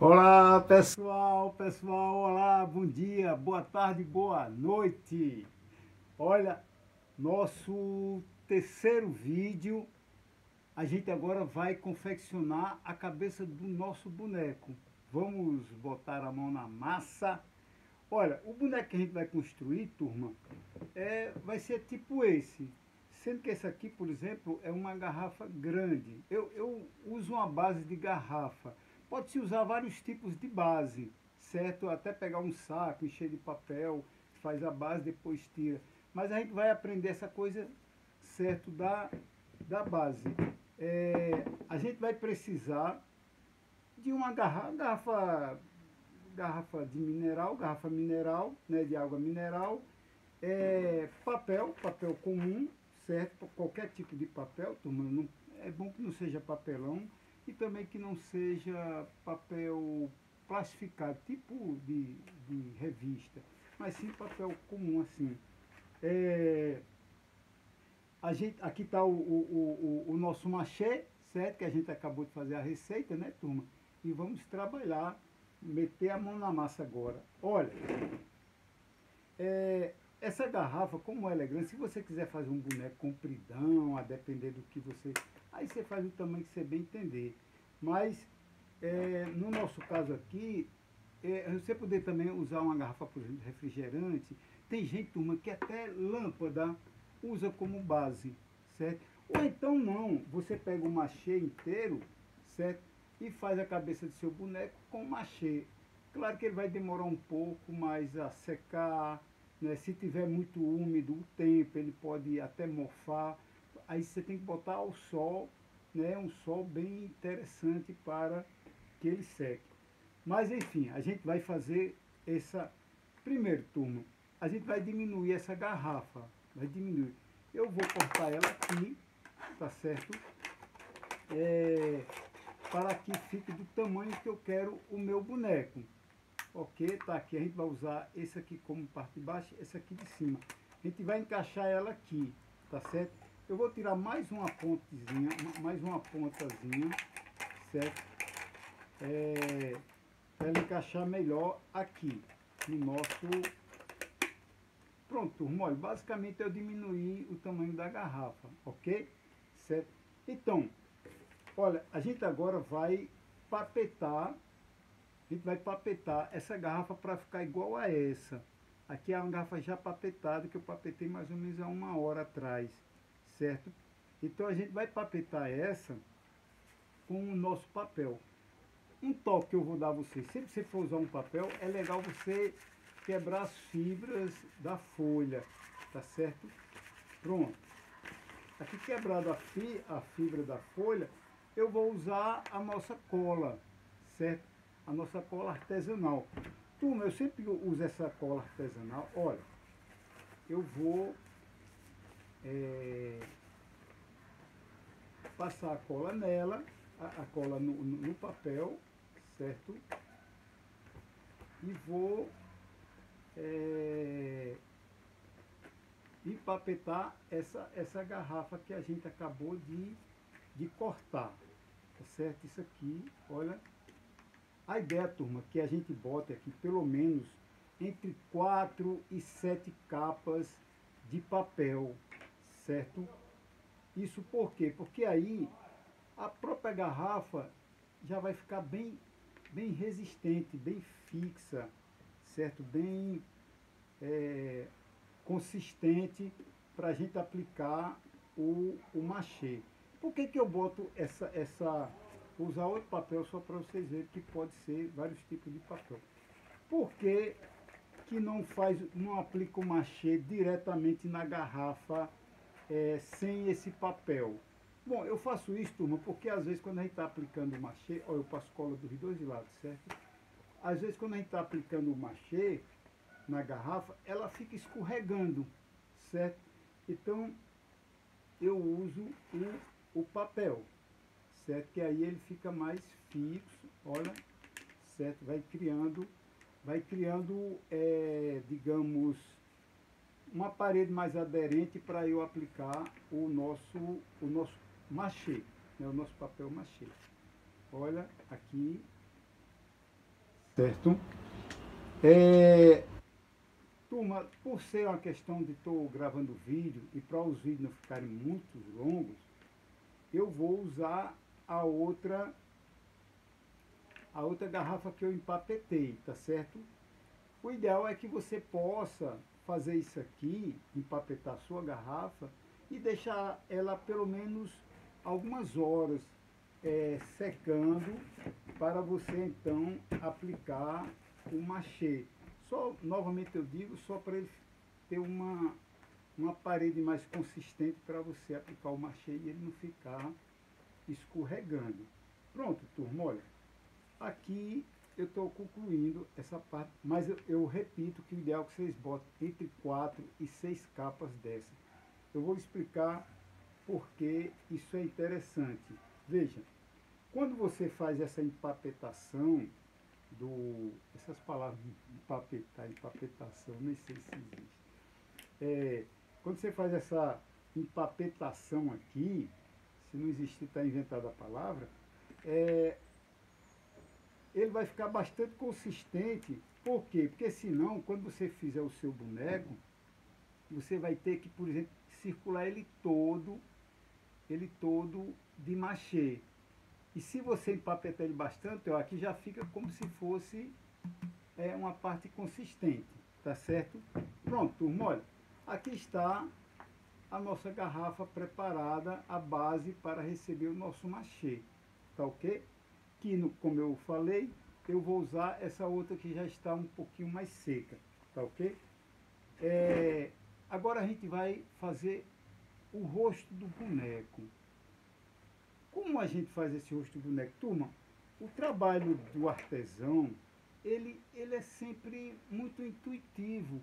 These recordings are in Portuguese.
Olá pessoal, olá, bom dia, boa tarde, boa noite. Olha, nosso terceiro vídeo, a gente agora vai confeccionar a cabeça do nosso boneco. Vamos botar a mão na massa. Olha, o boneco que a gente vai construir, turma, vai ser tipo esse. Sendo que esse aqui, por exemplo, é uma garrafa grande. Eu uso uma base de garrafa. Pode-se usar vários tipos de base, certo? Até pegar um saco, encher de papel, faz a base, depois tira. Mas a gente vai aprender essa coisa, certo, da base. A gente vai precisar de uma garrafa de mineral, garrafa mineral, né, de água mineral, papel comum, certo? Qualquer tipo de papel, turma, não, é bom que não seja papelão e também que não seja papel plastificado, tipo de revista, mas sim papel comum assim. É, aqui está o nosso machê, certo? Que a gente acabou de fazer a receita, né, turma? E vamos trabalhar, meter a mão na massa agora. Olha, essa garrafa, como ela é grande, se você quiser fazer um boneco compridão, a depender do que você... Aí você faz o tamanho que você bem entender. Mas, no nosso caso aqui, você poder também usar uma garrafa, por exemplo, de refrigerante. Tem gente, turma, que até lâmpada usa como base, certo? Ou então não, você pega o machê inteiro, certo? E faz a cabeça do seu boneco com machê. Claro que ele vai demorar um pouco mais a secar, né? Se tiver muito úmido o tempo, ele pode até mofar. Aí você tem que botar ao sol, né? Um sol bem interessante para que ele seque. Mas enfim, a gente vai fazer essa... Primeiro, turma, a gente vai diminuir essa garrafa. Vai diminuir. Eu vou cortar ela aqui, tá certo? Para que fique do tamanho que eu quero o meu boneco. Ok? Tá aqui, a gente vai usar esse aqui como parte de baixo, esse aqui de cima. A gente vai encaixar ela aqui, tá certo? Eu vou tirar mais uma pontezinha, mais uma pontazinha, certo? Para ela encaixar melhor aqui no nosso... Pronto, turma, olha, basicamente eu diminuí o tamanho da garrafa, ok? Certo? Então, olha, a gente agora vai papetar, essa garrafa para ficar igual a essa. Aqui é uma garrafa já papetada, que eu papetei mais ou menos há 1 hora atrás, certo? Então a gente vai papetar essa com o nosso papel. Um toque que eu vou dar a você, sempre que você for usar um papel, é legal você quebrar as fibras da folha, tá certo? Pronto. Aqui quebrado a fibra da folha, eu vou usar a nossa cola, certo? A nossa cola artesanal. Turma, eu sempre uso essa cola artesanal. Olha, eu vou passar a cola nela, a cola no papel, certo? E vou empapetar essa garrafa que a gente acabou de cortar, tá certo? Isso aqui, olha, a ideia, turma, que a gente bota aqui pelo menos entre 4 e 7 capas de papel, certo? Isso por quê? Porque aí a própria garrafa já vai ficar bem resistente, bem fixa, certo? Bem consistente para a gente aplicar o machê. Por que eu boto vou usar outro papel só para vocês verem que pode ser vários tipos de papel. Por que não aplica o machê diretamente na garrafa sem esse papel? Bom, eu faço isso, turma, porque às vezes quando a gente está aplicando o machê, ó, eu passo cola dos dois lados, certo? Às vezes quando a gente está aplicando o machê na garrafa, ela fica escorregando, certo? Então eu uso o papel, certo? Que aí ele fica mais fixo, olha, certo? Vai criando, digamos, uma parede mais aderente para eu aplicar o nosso machê, né? O nosso papel machê. Olha, aqui certo? Turma, por ser uma questão de estou gravando vídeo e para os vídeos não ficarem muito longos, eu vou usar a outra garrafa que eu empapetei, tá certo? O ideal é que você possa fazer isso aqui, empapetar a sua garrafa e deixar ela pelo menos algumas horas secando para você então aplicar o machê. Só, novamente eu digo, só para ele ter uma parede mais consistente para você aplicar o machê e ele não ficar escorregando. Pronto, turma, olha, aqui eu estou concluindo essa parte, mas eu repito que o ideal é que vocês botem entre 4 e 6 capas dessa. Eu vou explicar porque isso é interessante. Veja, quando você faz essa empapetação, essas palavras empapetar, empapetação, nem sei se existe. Quando você faz essa empapetação aqui, se não existir, está inventada a palavra, ele vai ficar bastante consistente. Por quê? Porque senão, quando você fizer o seu boneco, você vai ter que, por exemplo, circular ele todo de machê. E se você empapetar ele bastante, ó, aqui já fica como se fosse uma parte consistente, tá certo? Pronto, turma, olha, aqui está a nossa garrafa preparada, a base para receber o nosso machê, tá ok? Que, como eu falei, eu vou usar essa outra que já está um pouquinho mais seca, tá ok? Agora a gente vai fazer o rosto do boneco. Como a gente faz esse rosto do boneco? Turma, o trabalho do artesão, ele é sempre muito intuitivo.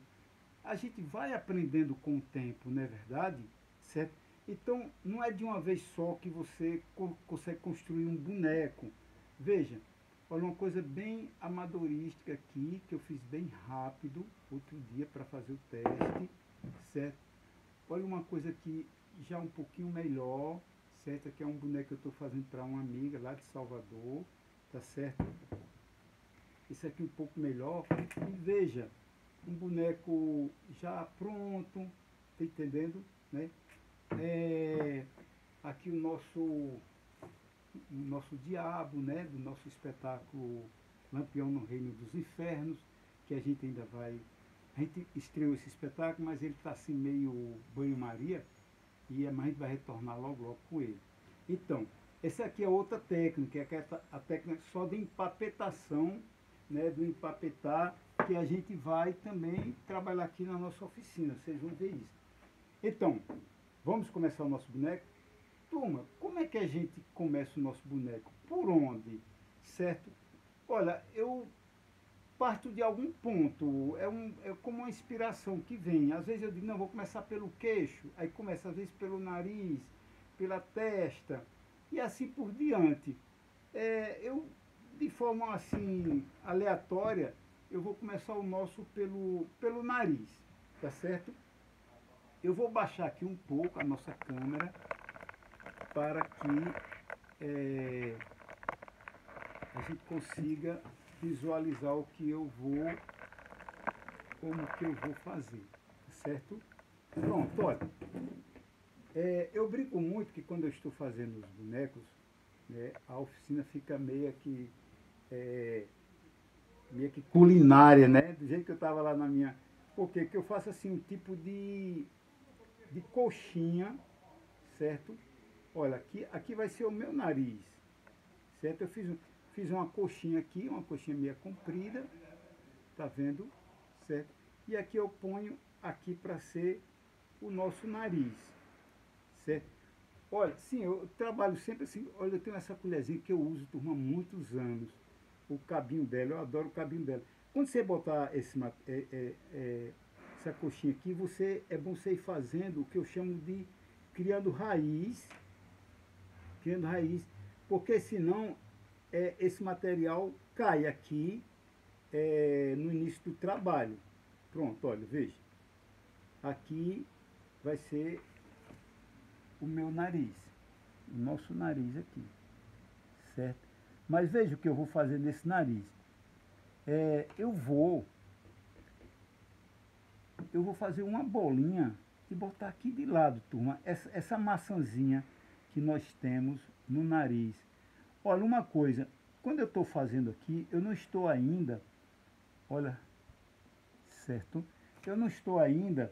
A gente vai aprendendo com o tempo, não é verdade? Certo? Então, não é de uma vez só que você consegue construir um boneco. Veja, olha uma coisa bem amadorística aqui, que eu fiz bem rápido, outro dia, para fazer o teste, certo? Olha uma coisa aqui já um pouquinho melhor, certo? Aqui é um boneco que eu estou fazendo para uma amiga lá de Salvador, tá certo? Esse aqui um pouco melhor. E veja, um boneco já pronto, tá entendendo? Né? Aqui o nosso diabo, né? Do nosso espetáculo Lampião no Reino dos Infernos, que a gente ainda vai... A gente estreou esse espetáculo, mas ele está assim meio banho-maria, e a gente vai retornar logo com ele. Então, essa aqui é outra técnica, que é a técnica só de empapetação, né, do empapetar, que a gente vai também trabalhar aqui na nossa oficina, vocês vão ver isso. Então, vamos começar o nosso boneco? Turma, como é que a gente começa o nosso boneco? Por onde? Certo? Olha, eu parto de algum ponto, é como uma inspiração que vem. Às vezes eu digo, não, vou começar pelo queixo, aí começa às vezes pelo nariz, pela testa, e assim por diante. Eu, de forma assim, aleatória, eu vou começar o nosso pelo nariz, tá certo? Eu vou baixar aqui um pouco a nossa câmera, para que a gente consiga visualizar o que eu vou, como que eu vou fazer, certo? Pronto, olha, eu brinco muito que quando eu estou fazendo os bonecos, né, a oficina fica meio que culinária, né? Do jeito que eu estava lá na minha... Por quê? Porque eu faço assim um tipo de coxinha, certo? Olha, aqui vai ser o meu nariz, certo? Eu fiz uma coxinha aqui, uma coxinha meia comprida, tá vendo? Certo? E aqui eu ponho aqui para ser o nosso nariz, certo? Olha, sim, eu trabalho sempre assim, olha, eu tenho essa colherzinha que eu uso, turma, há muitos anos, o cabinho dela, eu adoro o cabinho dela. Quando você botar essa coxinha aqui, é bom você ir fazendo o que eu chamo de criando raiz, porque senão esse material cai aqui no início do trabalho. Pronto, olha, veja. Aqui vai ser o meu nariz, o nosso nariz aqui, certo? Mas veja o que eu vou fazer nesse nariz. eu vou fazer uma bolinha e botar aqui de lado, turma, essa maçãzinha que nós temos no nariz. Olha, uma coisa, quando eu estou fazendo aqui, eu não estou ainda, olha, certo? Eu não estou ainda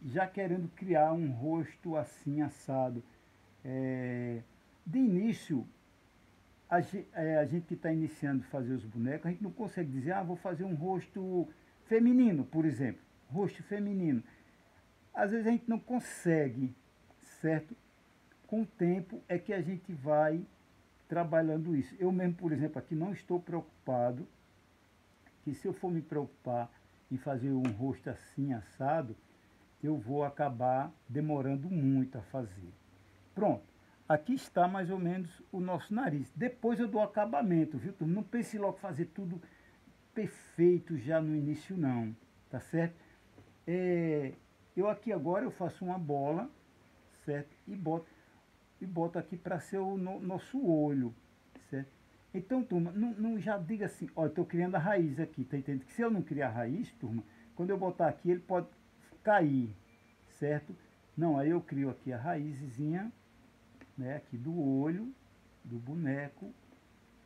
já querendo criar um rosto assim, assado. De início, a gente que está iniciando a fazer os bonecos, a gente não consegue dizer, vou fazer um rosto feminino, por exemplo. Rosto feminino. Às vezes a gente não consegue, certo? Com o tempo é que a gente vai trabalhando isso. Eu mesmo, por exemplo, aqui não estou preocupado, que se eu for me preocupar em fazer um rosto assim, assado, eu vou acabar demorando muito a fazer. Pronto. Aqui está mais ou menos o nosso nariz. Depois eu dou acabamento, viu? Não pense logo fazer tudo perfeito já no início, não. Tá certo? Eu aqui agora eu faço uma bola, certo? E boto aqui para ser o nosso olho, certo? Então, turma, não já diga assim, ó, estou criando a raiz aqui, tá entendendo? Que se eu não criar a raiz, turma, quando eu botar aqui, ele pode cair, certo? Não, aí eu crio aqui a raízzinha, né, aqui do olho, do boneco,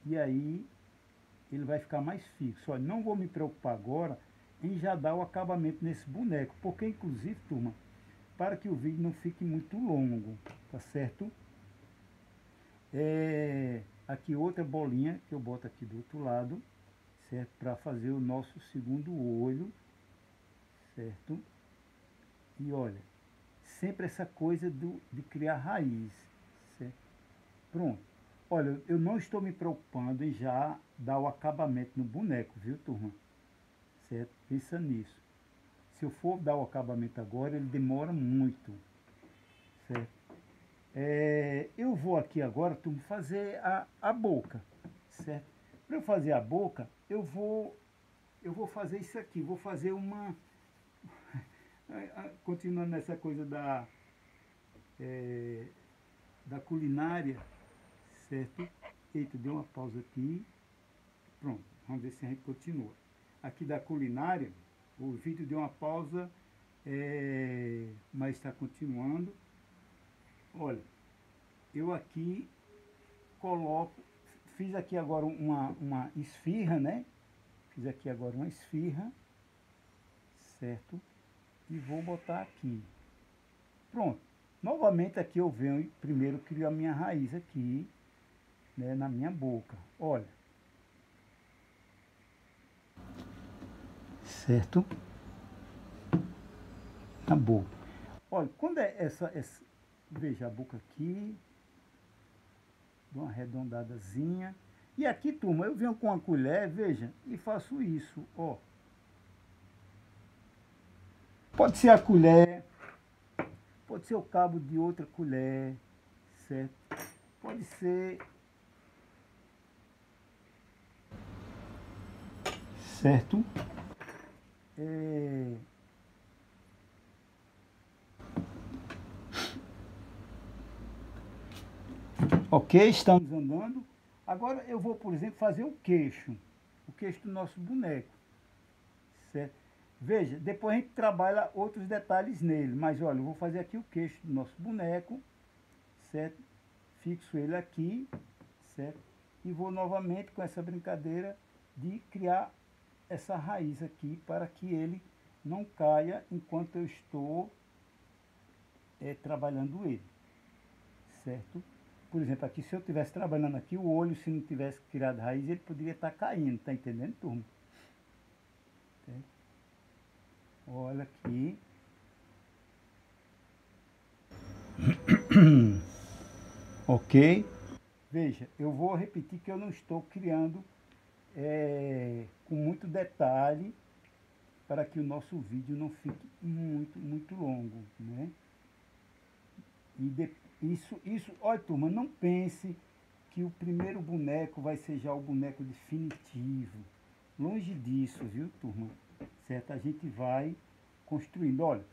e aí ele vai ficar mais fixo. Olha, não vou me preocupar agora em já dar o acabamento nesse boneco, porque inclusive, turma, para que o vídeo não fique muito longo, tá certo? Aqui outra bolinha que eu boto aqui do outro lado, certo? Para fazer o nosso segundo olho, certo? E olha, sempre essa coisa de criar raiz, certo? Pronto. Olha, eu não estou me preocupando em já dar o acabamento no boneco, viu, turma? Certo? Pensa nisso. Se eu for dar o acabamento agora, ele demora muito, certo? Eu vou aqui agora, turma, fazer a boca, certo? Para eu fazer a boca, eu vou fazer isso aqui, vou fazer uma... Continuando nessa coisa da culinária, certo? Eita, deu uma pausa aqui. Pronto, vamos ver se a gente continua. Aqui da culinária, o vídeo deu uma pausa, mas está continuando. Olha, eu aqui coloco, fiz aqui agora uma esfirra, né? Fiz aqui agora uma esfirra, certo? E vou botar aqui. Pronto. Novamente aqui eu venho e primeiro crio a minha raiz aqui, né, na minha boca. Olha. Certo? Na boca. Olha, quando é veja a boca aqui, dou uma arredondadazinha. E aqui, turma, eu venho com a colher, veja, e faço isso, ó. Pode ser a colher, pode ser o cabo de outra colher, certo? Pode ser... Certo? Ok, estamos andando. Agora eu vou, por exemplo, fazer o queixo do nosso boneco, certo? Veja, depois a gente trabalha outros detalhes nele, mas olha, eu vou fazer aqui o queixo do nosso boneco, certo? Fixo ele aqui, certo? E vou novamente com essa brincadeira de criar essa raiz aqui para que ele não caia enquanto eu estou trabalhando ele, certo? Por exemplo, aqui se eu estivesse trabalhando aqui, o olho, se não tivesse criado raiz, ele poderia estar caindo, tá entendendo, turma? Certo? Olha aqui. Ok? Veja, eu vou repetir que eu não estou criando com muito detalhe para que o nosso vídeo não fique muito longo, né? Isso, olha, turma, não pense que o primeiro boneco vai ser já o boneco definitivo. Longe disso, viu, turma? Certo? A gente vai construindo. Olha,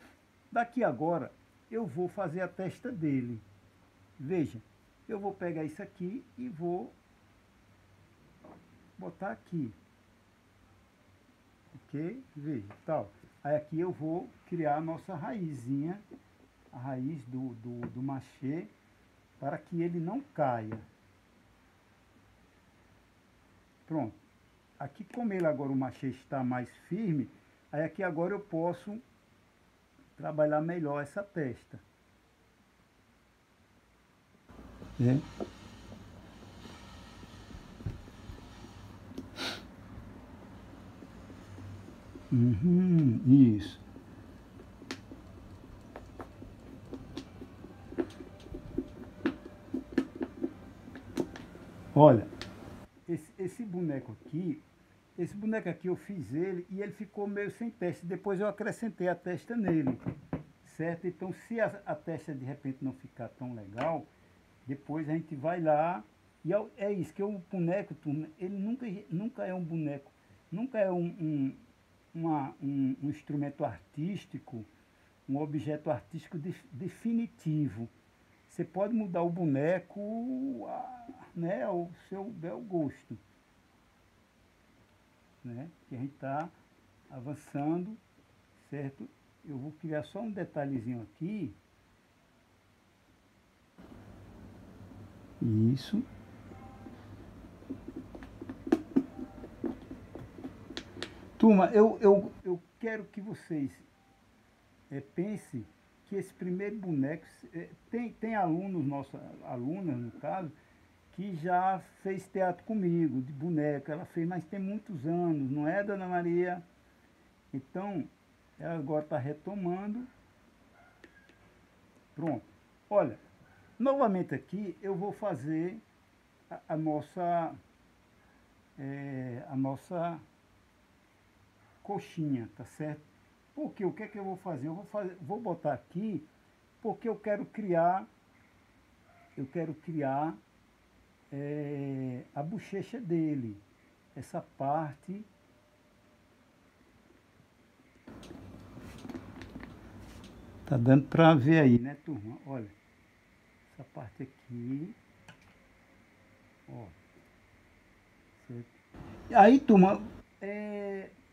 daqui agora eu vou fazer a testa dele. Veja, eu vou pegar isso aqui e vou botar aqui. ok? Veja, tal. Aí aqui eu vou criar a nossa raizinha, a raiz do machê, para que ele não caia. Pronto. Aqui, como ele agora, o machê está mais firme, aí aqui agora eu posso trabalhar melhor essa testa. É. Uhum, isso. Olha, esse boneco aqui eu fiz ele e ele ficou meio sem testa. Depois eu acrescentei a testa nele, certo? Então se a testa de repente não ficar tão legal, depois a gente vai lá e é isso, que o boneco, turma, ele nunca é um boneco, nunca é um instrumento artístico, um objeto artístico definitivo. Você pode mudar o boneco, né, ao seu bel gosto, né? Que a gente está avançando, certo? Eu vou criar só um detalhezinho aqui. Isso. Turma, eu quero que vocês pensem que esse primeiro boneco, tem alunos, nossa alunas no caso, que já fez teatro comigo, de boneca, ela fez, mas tem muitos anos, não é, Dona Maria? Então, ela agora está retomando. Pronto. Olha, novamente aqui eu vou fazer a nossa coxinha, tá certo? Porque o que é que eu vou fazer? Vou botar aqui porque eu quero criar a bochecha dele. Essa parte. Tá dando para ver aí, né, turma? Olha, essa parte aqui. Ó. Certo? Aí, turma,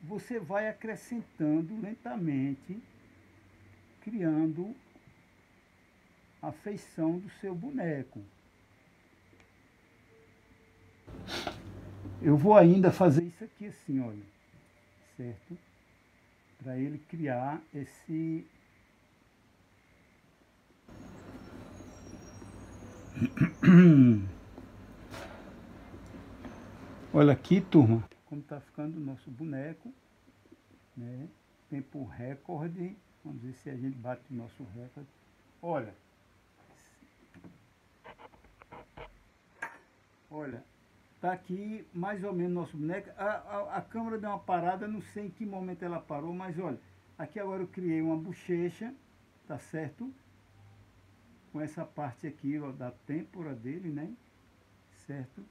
você vai acrescentando lentamente, criando a feição do seu boneco. Eu vou ainda fazer isso aqui assim, olha, certo? Para ele criar esse... Olha aqui, turma, como está ficando o nosso boneco, né? Tempo recorde. Vamos ver se a gente bate o nosso recorde. Olha, tá aqui mais ou menos nosso boneco. A câmera deu uma parada, não sei em que momento ela parou, mas olha, aqui agora eu criei uma bochecha, tá certo? Com essa parte aqui, ó, da têmpora dele, né? Certo?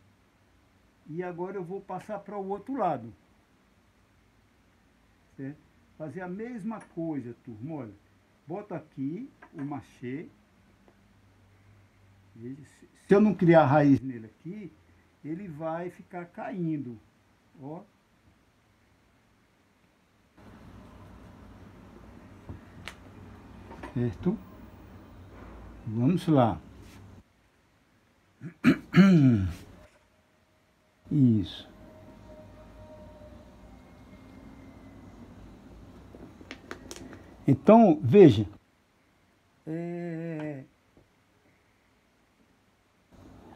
E agora eu vou passar para o outro lado. Certo? Fazer a mesma coisa, turma, olha. Bota aqui o machê. Veja, se eu não criar raiz nele aqui, ele vai ficar caindo, ó. Certo? Vamos lá. Isso. Então, veja.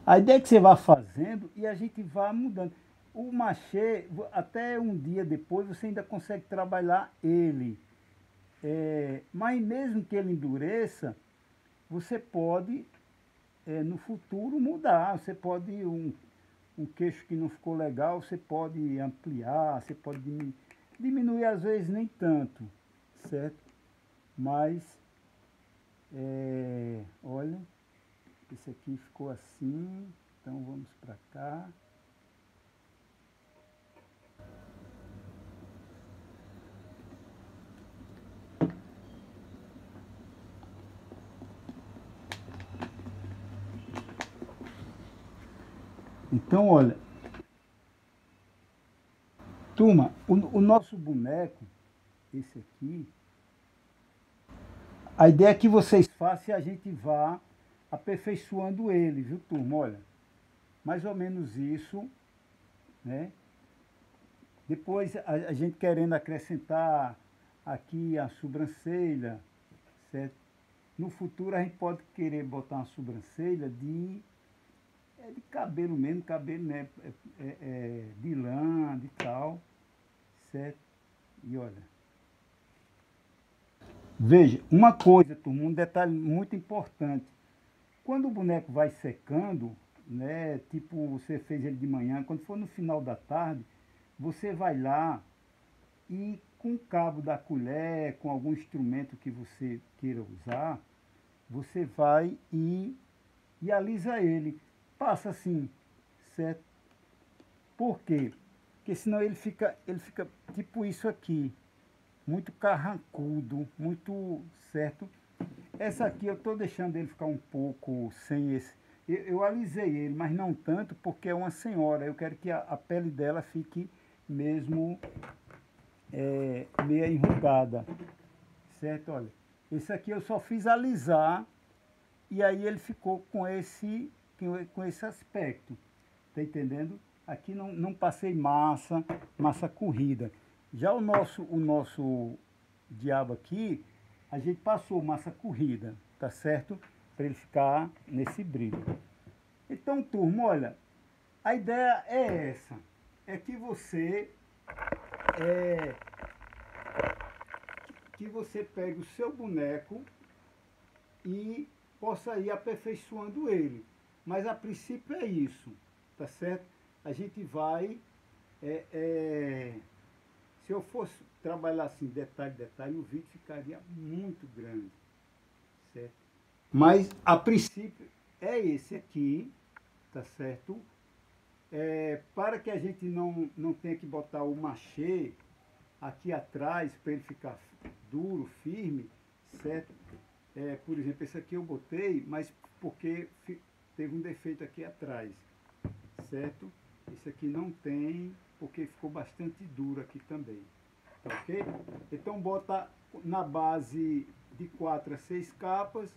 A ideia é que você vá fazendo e a gente vá mudando. O machê, até um dia depois, você ainda consegue trabalhar ele. Mas mesmo que ele endureça, você pode, no futuro, mudar. Você pode, um queixo que não ficou legal, você pode ampliar, você pode diminuir, às vezes nem tanto, certo? Mas, olha, esse aqui ficou assim, então vamos para cá. Então, olha, Turma, o nosso boneco, esse aqui, a ideia é que vocês façam e a gente vá aperfeiçoando ele, viu, turma? Olha, mais ou menos isso, né? Depois a gente querendo acrescentar aqui a sobrancelha, certo? No futuro a gente pode querer botar uma sobrancelha de cabelo mesmo, cabelo, né? De lã, de tal, certo? E olha, veja, uma coisa, turma, um detalhe muito importante. Quando o boneco vai secando, né? Tipo, você fez ele de manhã, quando for no final da tarde, você vai lá e com o cabo da colher, com algum instrumento que você queira usar, você vai e alisa ele. Passa assim, certo? Por quê? Porque senão ele fica tipo isso aqui, muito carrancudo, muito certo. Essa aqui eu estou deixando ele ficar um pouco sem esse. Eu alisei ele, mas não tanto porque é uma senhora. Eu quero que a pele dela fique mesmo meia enrugada, certo? Olha, esse aqui eu só fiz alisar e aí ele ficou com esse aspecto, tá entendendo? Aqui não passei massa corrida. Já o nosso diabo aqui, a gente passou massa corrida, tá certo? Para ele ficar nesse brilho. Então, turma, olha, a ideia é essa, é é, que você pegue o seu boneco e possa ir aperfeiçoando ele. Mas a princípio é isso, tá certo? A gente vai, se eu fosse trabalhar assim, detalhe, o vídeo ficaria muito grande, certo? Mas a princípio é esse aqui, tá certo? Para que a gente não tenha que botar o machê aqui atrás para ele ficar duro, firme, certo? Por exemplo, esse aqui eu botei, mas porque teve um defeito aqui atrás, certo? Esse aqui não tem, porque ficou bastante duro aqui também, tá ok? Então bota na base de 4 a 6 capas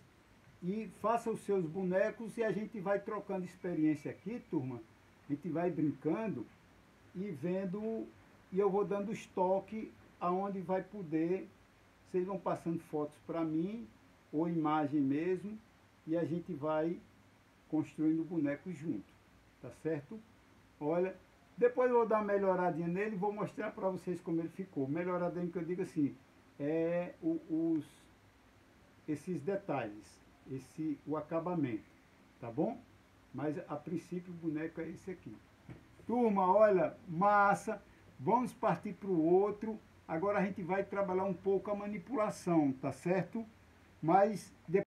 e faça os seus bonecos e a gente vai trocando experiência aqui, turma. A gente vai brincando e vendo, e eu vou dando estoque aonde vai poder, vocês vão passando fotos para mim, ou imagem mesmo, e a gente vai construindo o boneco junto, tá certo? Olha, depois eu vou dar uma melhoradinha nele e vou mostrar para vocês como ele ficou. Melhoradinha que eu digo assim, esses detalhes, o acabamento, tá bom? Mas a princípio o boneco é esse aqui. Turma, olha, massa, vamos partir para o outro. Agora a gente vai trabalhar um pouco a manipulação, tá certo? Mas depois